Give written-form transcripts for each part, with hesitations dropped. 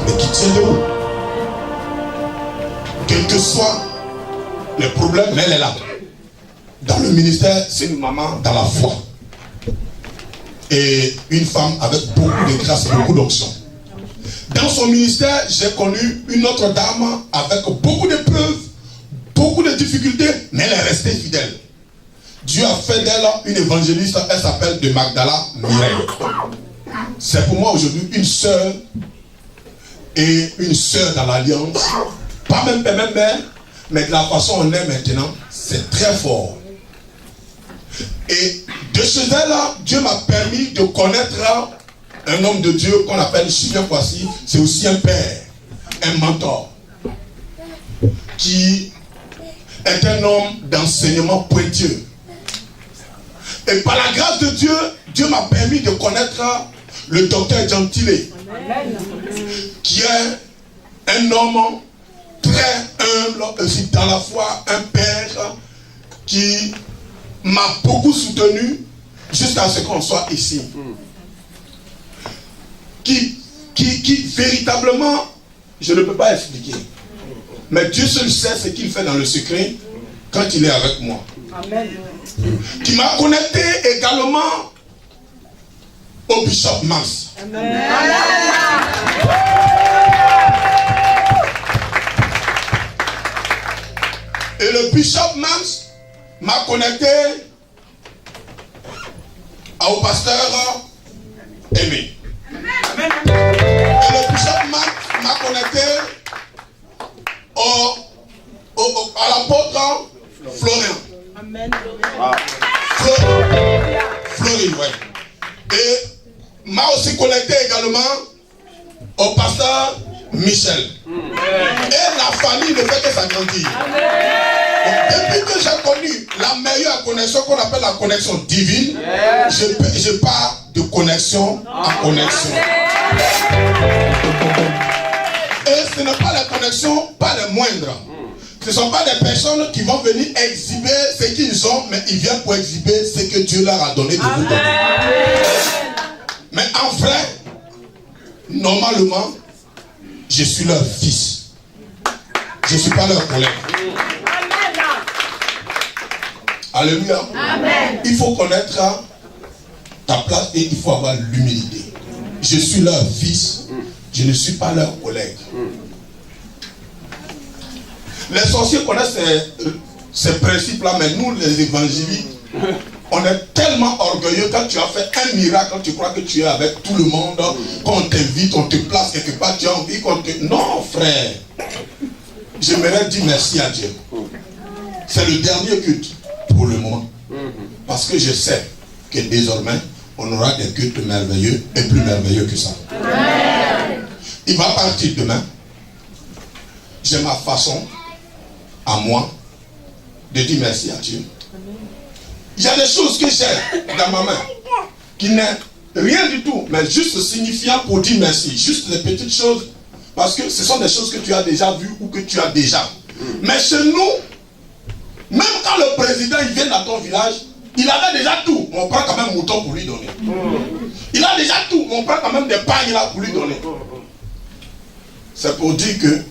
Mais qui tient debout. Quel que soit le problème, mais elle est là. Dans le ministère, c'est une maman dans la foi. Et une femme avec beaucoup de grâce, beaucoup d'onction. Dans son ministère, j'ai connu une autre dame avec beaucoup d'épreuves, beaucoup de difficultés, mais elle est restée fidèle. Dieu a fait d'elle une évangéliste, elle s'appelle de Magdala Mireille. C'est pour moi aujourd'hui une sœur et une sœur dans l'alliance. Pas même père, même mère, mais de la façon on est maintenant, c'est très fort. Et de chez elle, Dieu m'a permis de connaître un homme de Dieu qu'on appelle Julien Kwasi. C'est aussi un père, un mentor, qui est un homme d'enseignement pointueux. Et par la grâce de Dieu, Dieu m'a permis de connaître le docteur Gentile, qui est un homme très humble aussi dans la foi, un père qui m'a beaucoup soutenu jusqu'à ce qu'on soit ici. Qui véritablement, je ne peux pas expliquer, mais Dieu seul sait ce qu'il fait dans le secret quand il est avec moi. Amen. Qui m'a connecté également au Bishop Mans. Amen. Et le Bishop Mans m'a connecté au pasteur Aimé. Amen. Et le Bishop Mans m'a connecté à l'apôtre Florian. Amen. Florian, ouais. Et m'a aussi connecté également au pasteur Michel. Et la famille ne fait que s'agrandir. Depuis que j'ai connu la meilleure connexion qu'on appelle la connexion divine, je pars de connexion à connexion. Et ce n'est pas la connexion, pas les moindres. Ce ne sont pas des personnes qui vont venir exhiber ce qu'ils ont, mais ils viennent pour exhiber ce que Dieu leur a donné de vous donner. Mais en vrai, normalement, je suis leur fils. Je ne suis pas leur collègue. Alléluia. Amen. Il faut connaître ta place et il faut avoir l'humilité. Je suis leur fils. Je ne suis pas leur collègue. Les sorciers connaissent ces principes-là, mais nous, les évangéliques, On est tellement orgueilleux quand tu as fait un miracle, tu crois que tu es avec tout le monde. Quand on t'invite, on te place quelque part, tu as envie qu'on te... Non, frère. J'aimerais dire merci à Dieu. C'est le dernier culte pour le moment. Parce que je sais que désormais, on aura des cultes merveilleux et plus merveilleux que ça. Il va partir demain. J'ai ma façon, à moi, de dire merci à Dieu. Il y a des choses que j'ai dans ma main qui n'est rien du tout, mais juste signifiant pour dire merci. Juste des petites choses, parce que ce sont des choses que tu as déjà vues ou que tu as déjà. Mais chez nous, même quand le président il vient dans ton village, il avait déjà tout. On prend quand même un mouton pour lui donner. Il a déjà tout. On prend quand même des pagnes là pour lui donner. C'est pour dire que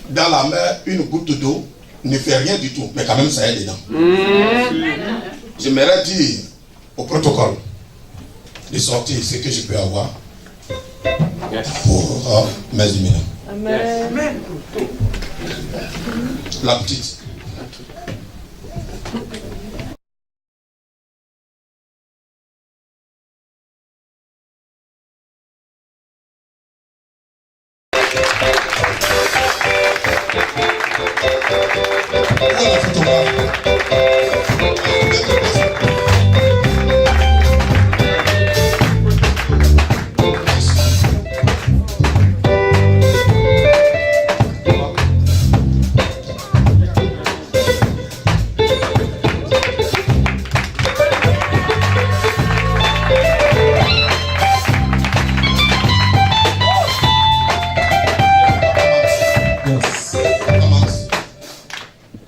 dans la mer, une goutte d'eau ne fait rien du tout, mais quand même ça aide dedans. J'aimerais dire au protocole de sortir ce que je peux avoir pour mes imminents. Amen. La petite.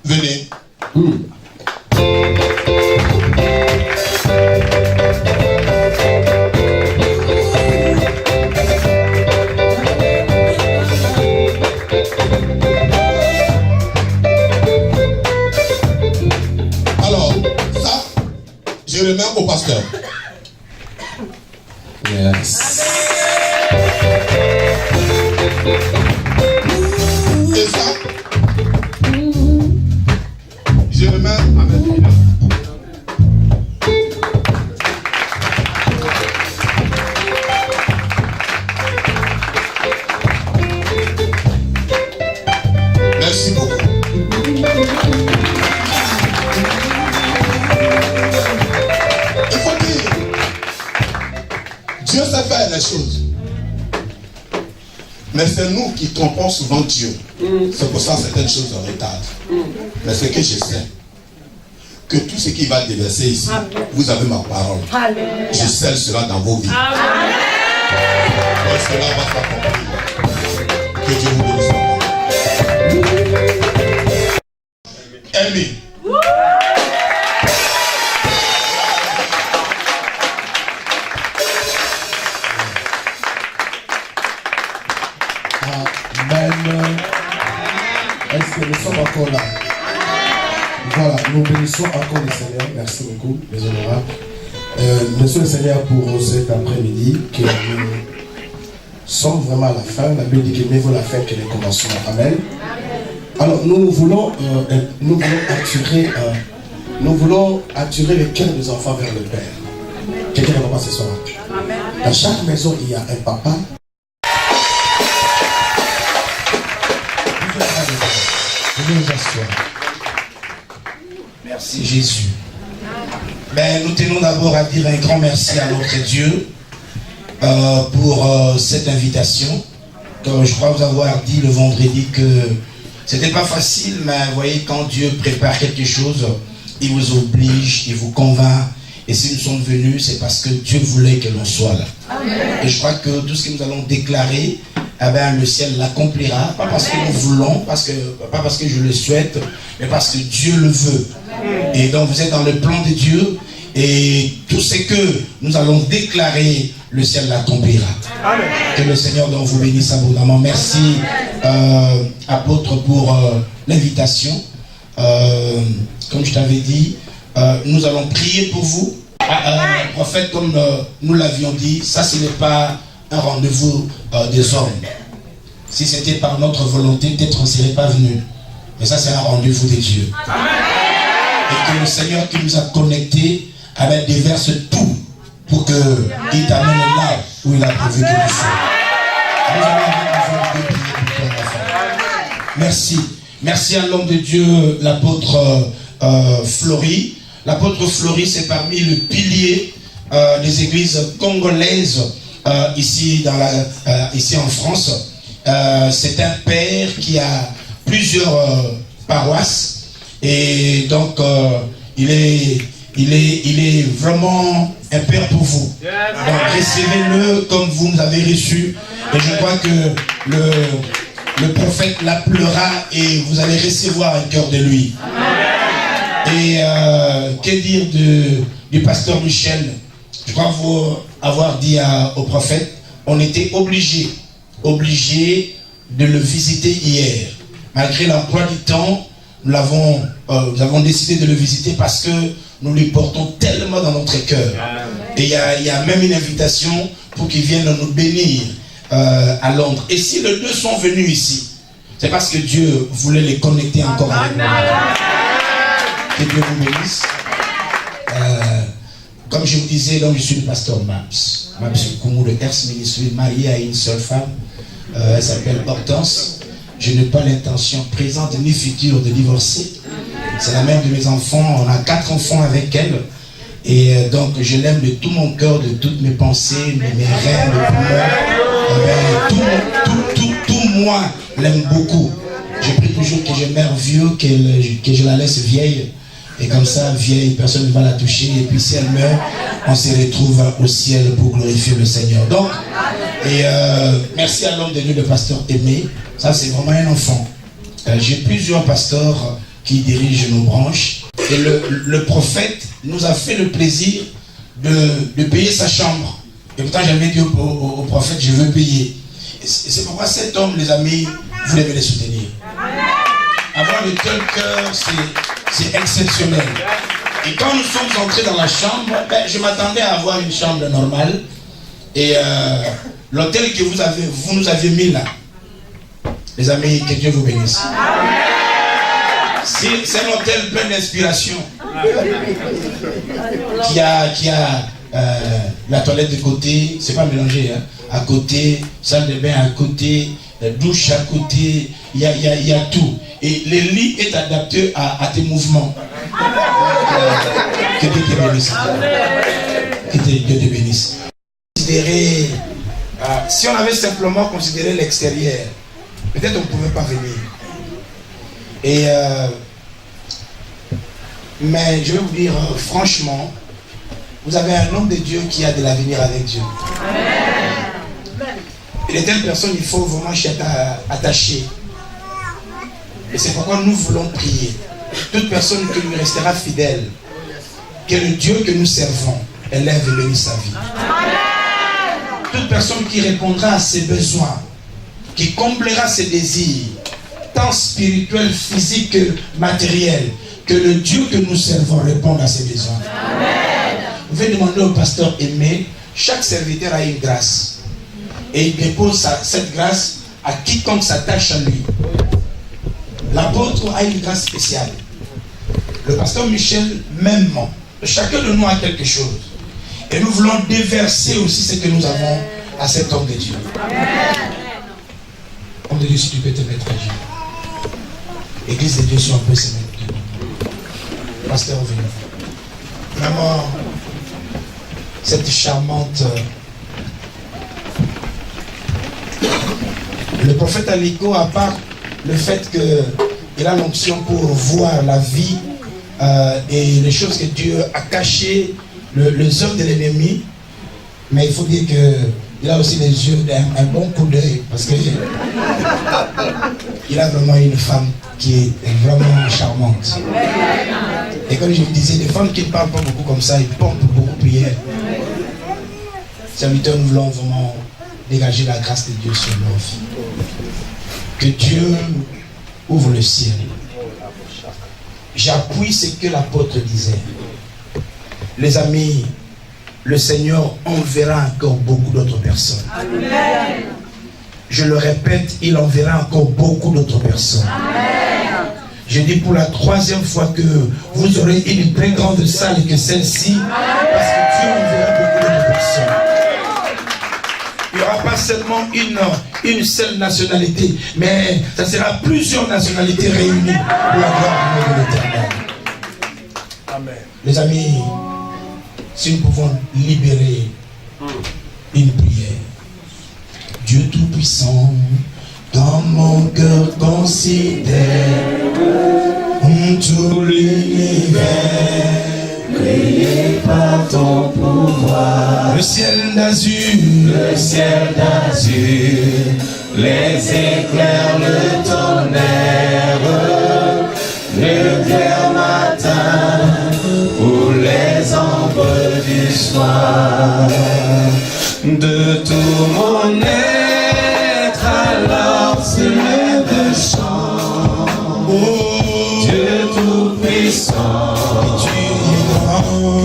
Venez. Alors, ça, je remets au pasteur. Yes. Et ça, je remets à mes filles. Merci beaucoup. Il faut dire, Dieu sait faire les choses. Mais c'est nous qui trompons souvent Dieu. C'est pour ça que certaines choses se retardent. Mais c'est que je sais que tout ce qui va déverser ici, vous avez ma parole. Je scelle cela dans vos vies. Et cela va s'accomplir. Que Dieu vous bénisse. Aimez. Amen. Est-ce que nous sommes encore là? Voilà, nous bénissons encore le Seigneur. Merci beaucoup, les honorables. Merci le Seigneur pour cet après-midi que nous sommes vraiment à la fin. La Bible dit que mieux vaut la fin que les commencements. Amen. Alors nous voulons attirer le cœur des enfants vers le Père. Quelqu'un ne va pas ce soir. Dans chaque maison, il y a un papa. Merci Jésus. Mais nous tenons d'abord à dire un grand merci à notre Dieu pour cette invitation. Comme je crois vous avoir dit le vendredi que c'était pas facile, mais vous voyez, quand Dieu prépare quelque chose, il vous oblige, il vous convainc. Et si nous sommes venus, c'est parce que Dieu voulait que l'on soit là. Amen. Et je crois que tout ce que nous allons déclarer, eh bien, le ciel l'accomplira. Pas parce que nous voulons, pas parce que je le souhaite, mais parce que Dieu le veut. Amen. Et donc vous êtes dans le plan de Dieu. Et tout ce que nous allons déclarer, le ciel l'accomplira. Que le Seigneur donc vous bénisse abondamment. Merci apôtre pour l'invitation. Comme je t'avais dit, nous allons prier pour vous. Prophète, comme nous l'avions dit, ça ce n'est pas un rendez-vous des hommes. Si c'était par notre volonté, peut-être on ne serait pas venu. Mais ça c'est un rendez-vous de Dieu. Amen. Et que le Seigneur qui nous a connectés Amen, déverse tout pour qu'il t'amène là où il a prévu que tu sois. Nous allons prier pour toi, ma femme. Merci. Merci à l'homme de Dieu, l'apôtre Flory. L'apôtre Flory, c'est parmi les piliers des églises congolaises ici en France. C'est un père qui a plusieurs paroisses et donc il est vraiment un père pour vous. Donc recevez-le comme vous nous avez reçu. Et je crois que le prophète l'appellera et vous allez recevoir un cœur de lui. Et que dire du pasteur Michel? Je crois vous avoir dit au prophète, on était obligé de le visiter hier. Malgré l'emploi du temps, nous avons décidé de le visiter parce que nous lui portons tellement dans notre cœur. Et il y a même une invitation pour qu'il vienne nous bénir à Londres. Et si les deux sont venus ici, c'est parce que Dieu voulait les connecter encore avec nous. Que Dieu vous bénisse. Comme je vous disais, donc je suis le pasteur Maps Koumou de Ers Ministry, marié à une seule femme. Elle s'appelle Hortense. Je n'ai pas l'intention présente ni future de divorcer. C'est la mère de mes enfants. On a 4 enfants avec elle. Et donc je l'aime de tout mon cœur, de toutes mes pensées, mes rêves, tout moi l'aime beaucoup. Je prie toujours que je meurs vieux, que je la laisse vieille. Et comme ça, vieille, personne ne va la toucher. Et puis si elle meurt, on se retrouve au ciel pour glorifier le Seigneur. Donc, merci à l'homme de Dieu, le pasteur Aimé. Ça, c'est vraiment un enfant. J'ai plusieurs pasteurs qui dirigent nos branches. Et le prophète nous a fait le plaisir de payer sa chambre. Et pourtant, j'avais dit au prophète, je veux payer. Et c'est pourquoi cet homme, les amis, vous devez les soutenir. Avoir de tel cœur, c'est exceptionnel. Et quand nous sommes entrés dans la chambre, je m'attendais à avoir une chambre normale. Et l'hôtel que vous nous aviez mis là, les amis, que Dieu vous bénisse. C'est un hôtel plein d'inspiration. Qui a la toilette de côté, c'est pas mélangé, hein, à côté, salle de bain à côté, douche à côté, il y a tout. Et le lit est adapté à tes mouvements. Que Dieu te bénisse. Que Dieu te bénisse. Si on avait simplement considéré l'extérieur, peut-être on ne pouvait pas venir. Et mais je vais vous dire franchement, vous avez un homme de Dieu qui a de l'avenir avec Dieu. Et les telles personnes, il faut vraiment être attaché. Et c'est pourquoi nous voulons prier. Toute personne qui lui restera fidèle, que le Dieu que nous servons élève et bénisse sa vie. Toute personne qui répondra à ses besoins, qui comblera ses désirs, tant spirituels, physiques que matériels, que le Dieu que nous servons réponde à ses besoins. Vous pouvez demander au pasteur Aimé, chaque serviteur a une grâce. Et il dépose cette grâce à quiconque s'attache à lui. L'apôtre a une grâce spéciale. Le pasteur Michel, mêmement. Chacun de nous a quelque chose. Et nous voulons déverser aussi ce que nous avons à cet homme de Dieu. Homme de Dieu, si tu peux te mettre à genoux. Église de Dieu, si on peut se mettre debout. Pasteur, venez. Vraiment, cette charmante... Le prophète Aliko, à part le fait qu'il a l'onction pour voir la vie et les choses que Dieu a cachées, les œuvres de l'ennemi, mais il faut dire qu'il a aussi les yeux d'un bon coup d'œil, parce qu'il a vraiment une femme qui est vraiment charmante. Et comme je vous disais, les femmes qui ne parlent pas beaucoup comme ça, ils pompent beaucoup prière. Serviteurs, nous voulons vraiment dégager la grâce de Dieu sur nos vies. Que Dieu ouvre le ciel. J'appuie ce que l'apôtre disait. Les amis, le Seigneur enverra encore beaucoup d'autres personnes. Amen. Je le répète, il enverra encore beaucoup d'autres personnes. Amen. Je dis pour la 3e fois que vous aurez une très grande salle que celle-ci, parce que Dieu enverra beaucoup de personnes. Il n'y aura pas seulement une seule nationalité, mais ça sera plusieurs nationalités réunies pour la gloire de l'Éternel. Amen. Les amis, si nous pouvons libérer une prière. Dieu Tout-Puissant, dans mon cœur considère tout l'univers, créé par ton pouvoir. Le ciel d'azur, les éclairs, le tonnerre, le clair matin ou les ombres du soir. De tout mon être alors s'élève le chant. Oh, Dieu Tout-Puissant,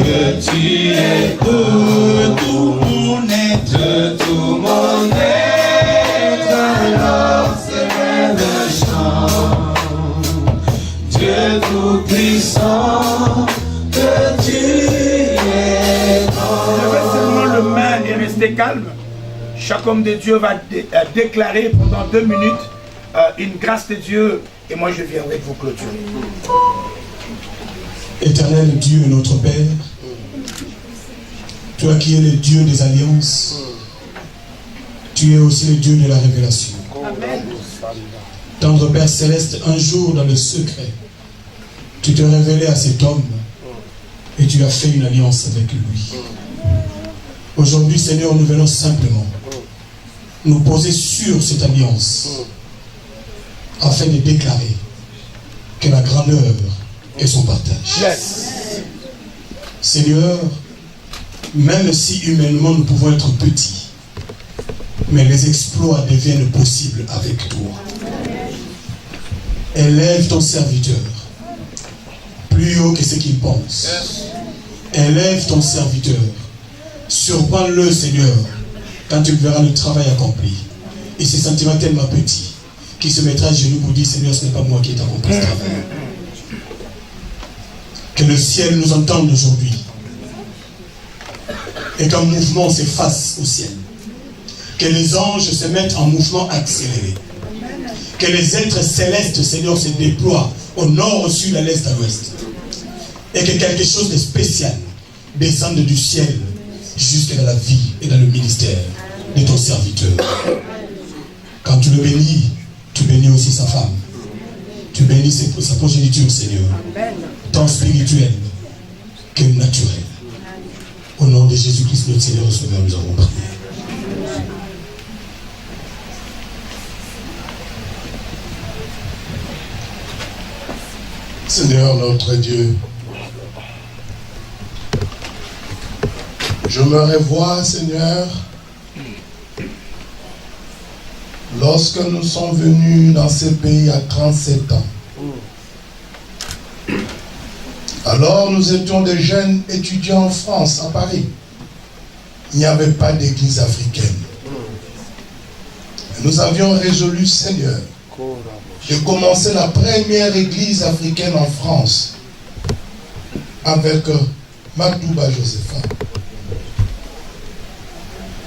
que tu es de tout mon être, de tout mon être alors s'élève le chant. Dieu Tout-Puissant, que tu es levez seulement le main et restez calme. Chaque homme de Dieu va déclarer pendant 2 minutes une grâce de Dieu et moi je viendrai vous clôturer. Éternel Dieu, notre Père, toi qui es le Dieu des alliances, tu es aussi le Dieu de la révélation. Amen. Tendre Père Céleste, un jour dans le secret, tu te révélais à cet homme et tu as fait une alliance avec lui. Aujourd'hui, Seigneur, nous venons simplement nous poser sur cette alliance afin de déclarer que la grandeur est son partage. Yes. Seigneur, même si humainement nous pouvons être petits, mais les exploits deviennent possibles avec toi. Élève ton serviteur plus haut que ce qu'il pense. Élève ton serviteur. Surprends-le, Seigneur, quand tu verras le travail accompli. Il se sentira tellement petit qu'il se mettra à genoux pour dire, Seigneur, ce n'est pas moi qui ai accompli ce travail. Que le ciel nous entende aujourd'hui. Et qu'un mouvement s'efface au ciel. Que les anges se mettent en mouvement accéléré. Que les êtres célestes, Seigneur, se déploient au nord, au sud, à l'est, à l'ouest. Et que quelque chose de spécial descende du ciel jusque dans la vie et dans le ministère de ton serviteur. Quand tu le bénis, tu bénis aussi sa femme. Tu bénis sa progéniture, Seigneur. Tant spirituel que naturel. Au nom de Jésus-Christ, notre Seigneur et Sauveur, nous avons prié. Seigneur notre Dieu, je me revois, Seigneur, lorsque nous sommes venus dans ce pays à 37 ans. Alors nous étions des jeunes étudiants en France, à Paris. Il n'y avait pas d'église africaine. Nous avions résolu, Seigneur, de commencer la première église africaine en France avec Matouba Josepha,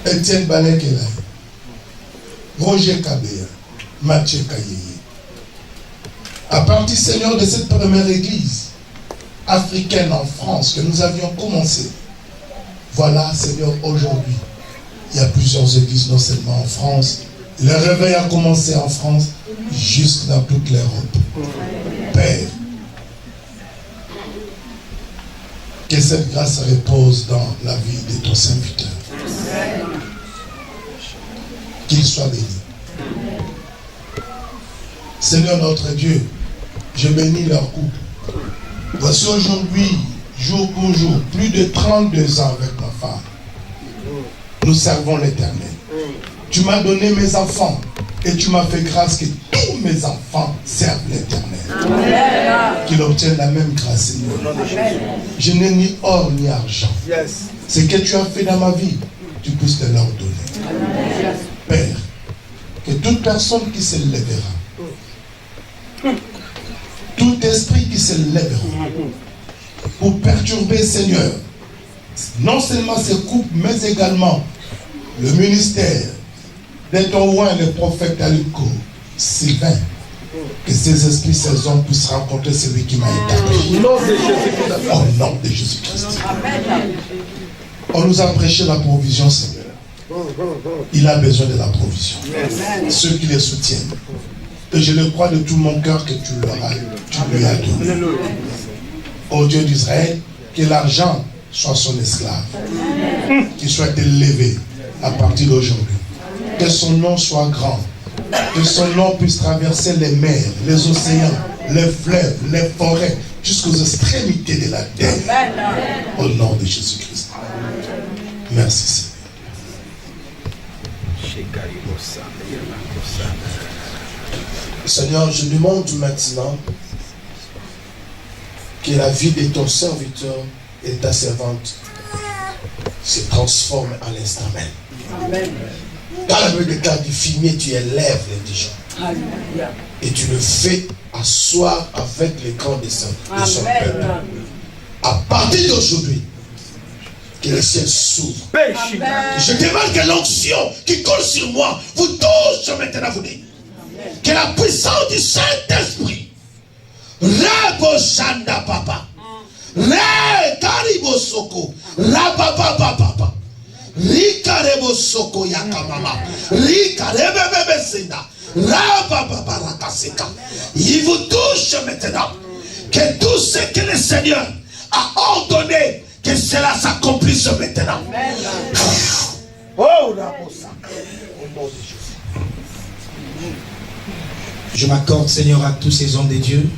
Étienne Banekela, Roger Kabea, Mathieu Kayeye. À partir, Seigneur, de cette première église africaine en France que nous avions commencé, voilà, Seigneur, aujourd'hui, il y a plusieurs églises, non seulement en France. Le réveil a commencé en France, jusque dans toute l'Europe. Père, que cette grâce repose dans la vie de ton serviteur. Qu'il soit béni. Seigneur notre Dieu, je bénis leur couple. Voici aujourd'hui, jour pour jour, plus de 32 ans avec ma femme. Nous servons l'Éternel. Tu m'as donné mes enfants et tu m'as fait grâce que tous mes enfants servent l'Éternel. Qu'ils obtiennent la même grâce, Seigneur. Je n'ai ni or ni argent. Ce que tu as fait dans ma vie, tu puisses te leur donner. Père, que toute personne qui se lèvera Tout esprit qui se lève pour perturber, Seigneur, non seulement ces couples, mais également le ministère de ton roi, le prophète Aliko, Sylvain, que ces esprits, ces hommes puissent rencontrer celui qui m'a établi. Au nom de Jésus-Christ. On nous a prêché la provision, Seigneur. Il a besoin de la provision. Ceux qui les soutiennent. Et je le crois de tout mon cœur que tu lui as donné. Ô Dieu d'Israël, que l'argent soit son esclave. Qu'il soit élevé à partir d'aujourd'hui. Que son nom soit grand. Que son nom puisse traverser les mers, les océans, les fleuves, les forêts, jusqu'aux extrémités de la terre. Au nom de Jésus-Christ. Merci Seigneur. Seigneur, je demande maintenant que la vie de ton serviteur et de ta servante se transforme à l'instant même. Amen. Quand avec le cas du fumier, tu élèves l'indigent. Et tu le fais asseoir avec les grands de son peuple. À partir d'aujourd'hui, que le ciel s'ouvre. Je demande que l'onction qui colle sur moi vous touche maintenant, vous dites. Que la puissance du Saint-Esprit, Rabo Shanda Papa, Re Karibo Soko, Rababa Papa, Rikarebo Soko Yakamama, Rikarebe Senda, Rababa Barakaseka. Il vous touche maintenant. Que tout ce que le Seigneur a ordonné, que cela s'accomplisse maintenant. Oh, je m'accorde, Seigneur, à tous ces hommes de Dieu.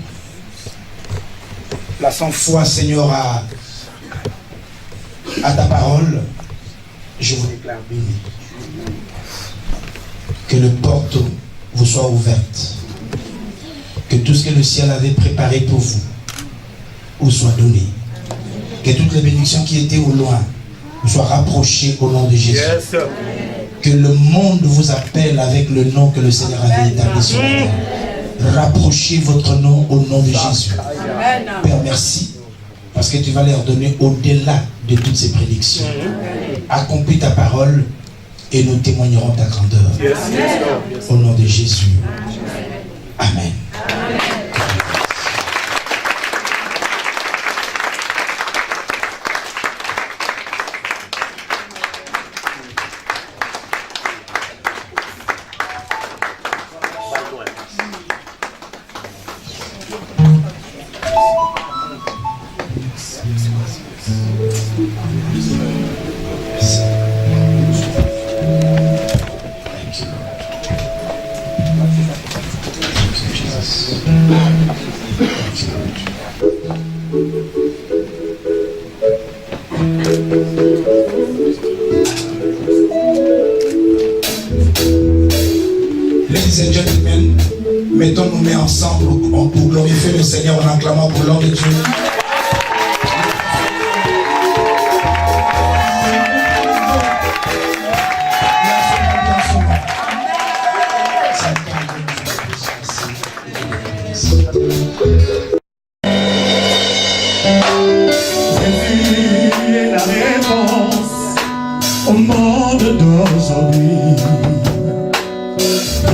La sans foi, Seigneur, à ta parole. Je vous déclare béni. Que les portes vous soient ouvertes. Que tout ce que le ciel avait préparé pour vous vous soit donné. Que toutes les bénédictions qui étaient au loin vous soient rapprochées au nom de Jésus. Yes. Que le monde vous appelle avec le nom que le Seigneur avait établi sur la terre. Rapprochez votre nom au nom de Jésus. Père, merci. Parce que tu vas leur donner au-delà de toutes ces prédictions. Accomplis ta parole et nous témoignerons ta grandeur. Au nom de Jésus. Amen. Ladies and gentlemen, mettons-nous ensemble pour glorifier le Seigneur en acclamant pour l'homme de Dieu. Au monde d'aujourd'hui,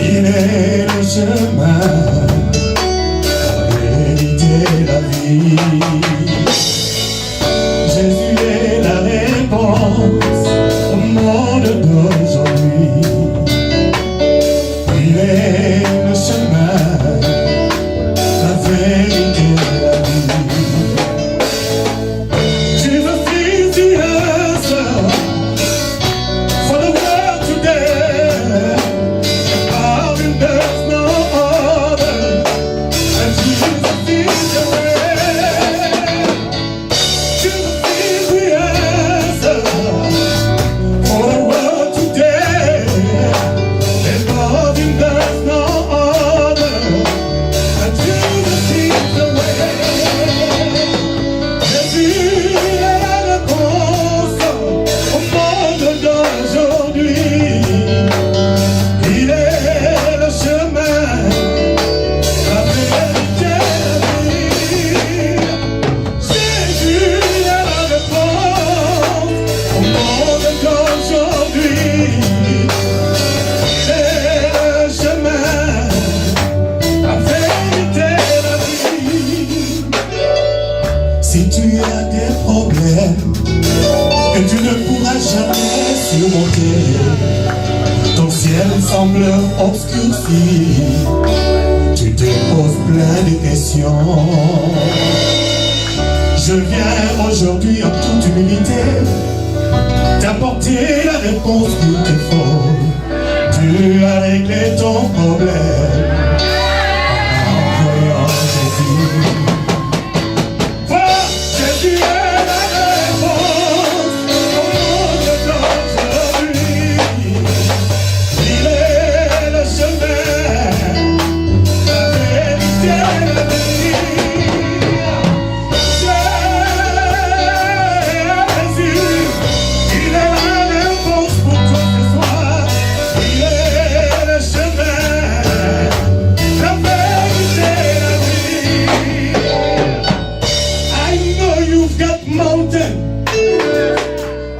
il est le chemin, la vérité, la vie. tu as des problèmes que tu ne pourras jamais surmonter, ton ciel semble obscurci, tu te poses plein de questions. Je viens aujourd'hui en toute humilité t'apporter la réponse qu'il te faut. Tu as réglé ton problème en voyant Jésus. Jésus est la réponse au monde d'aujourd'hui. Il est le chemin, la vérité, la vie. Jésus, il est la réponse pour toi ce soir. Il est le chemin, la vérité, la vie. I know you've got mountain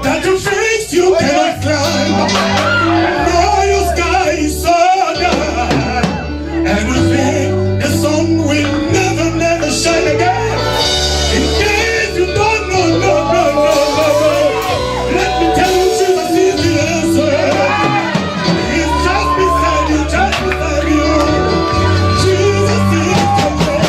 that you face you cannot climb. No, your sky is so dark, and you think the sun will never shine again. In case you don't know, no. Let me tell you, Jesus is the answer. He's just beside you, just beside you. Jesus is the way.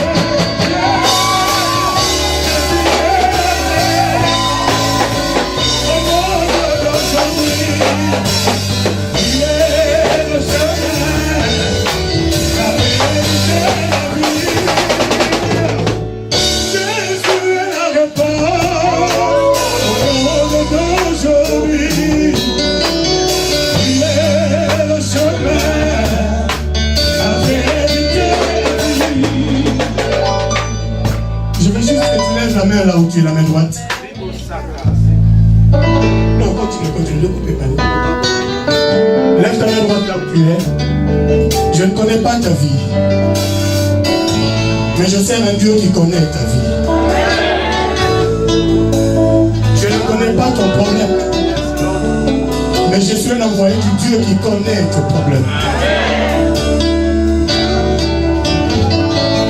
Je veux juste que tu lèves la main là où tu es, la main droite. Non, continue, ne coupez pas. Lève ta main droite là où tu es. Je ne connais pas ta vie, mais je sers un Dieu qui connaît ta vie. Je ne connais pas ton problème, mais je suis un envoyé du Dieu qui connaît tes problèmes.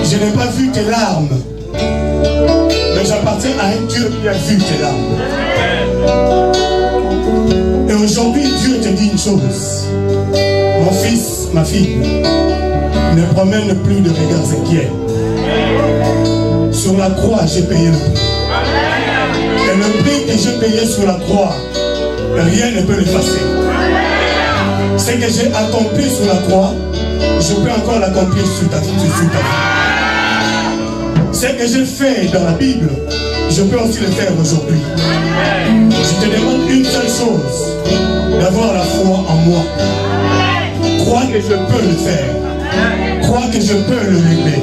Je n'ai pas vu tes larmes, mais j'appartiens à un Dieu qui a vu tes larmes. Et aujourd'hui, Dieu te dit une chose. Mon fils, ma fille, ne promène plus de regards inquiets. Sur la croix, j'ai payé le prix. Et le prix que j'ai payé sur la croix, rien ne peut l'effacer. Ce que j'ai accompli sur la croix, je peux encore l'accomplir sur ta vie. Ce que j'ai fait dans la Bible, je peux aussi le faire aujourd'hui. Je te demande une seule chose, d'avoir la foi en moi. Crois que je peux le faire. Crois que je peux le régler.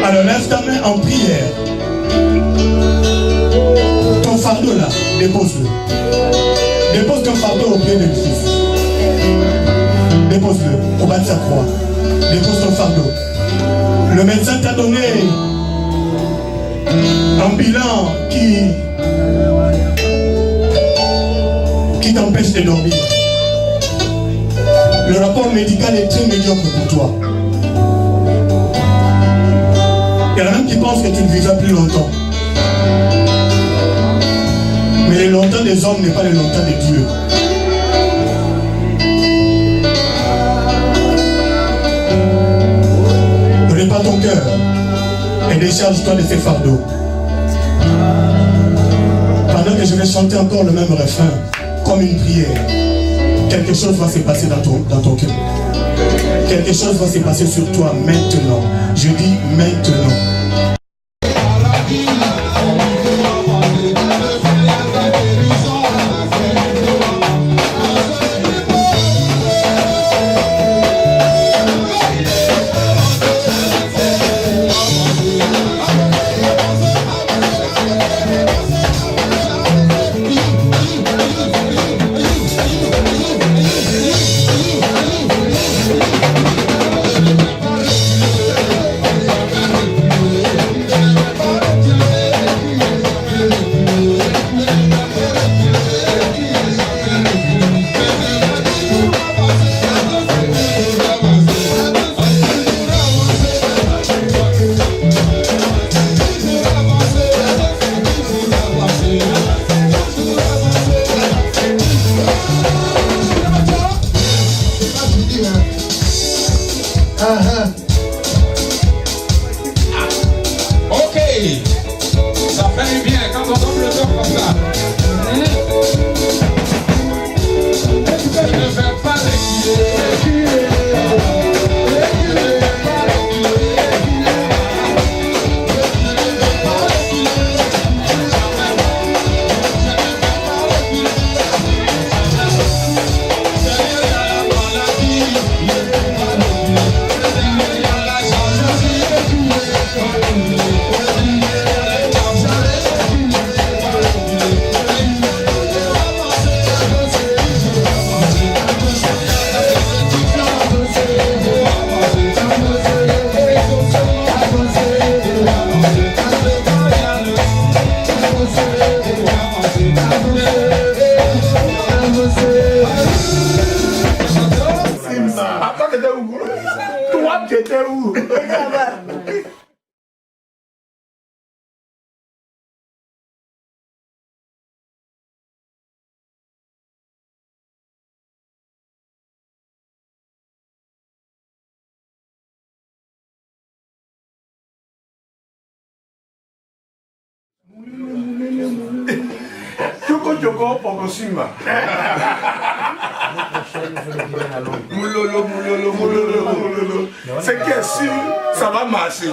Alors lève ta main en prière. Ton fardeau là, dépose-le. Dépose ton fardeau au pied de Christ. Dépose-le au bas de sa croix. Dépose ton fardeau. Le médecin t'a donné un bilan qui t'empêche de dormir. Le rapport médical est très médiocre pour toi. Il y en a même qui pensent que tu ne vivras plus longtemps. Mais le longtemps des hommes n'est pas le longtemps de Dieu. Prépare ton cœur et décharge-toi de ces fardeaux. Pendant que je vais chanter encore le même refrain, comme une prière, quelque chose va se passer dans ton cœur. Quelque chose va se passer sur toi maintenant. Je dis maintenant. Toi, tu étais où? Choco, Pogosimba. Moulolo. C'est que sûr, ça va marcher.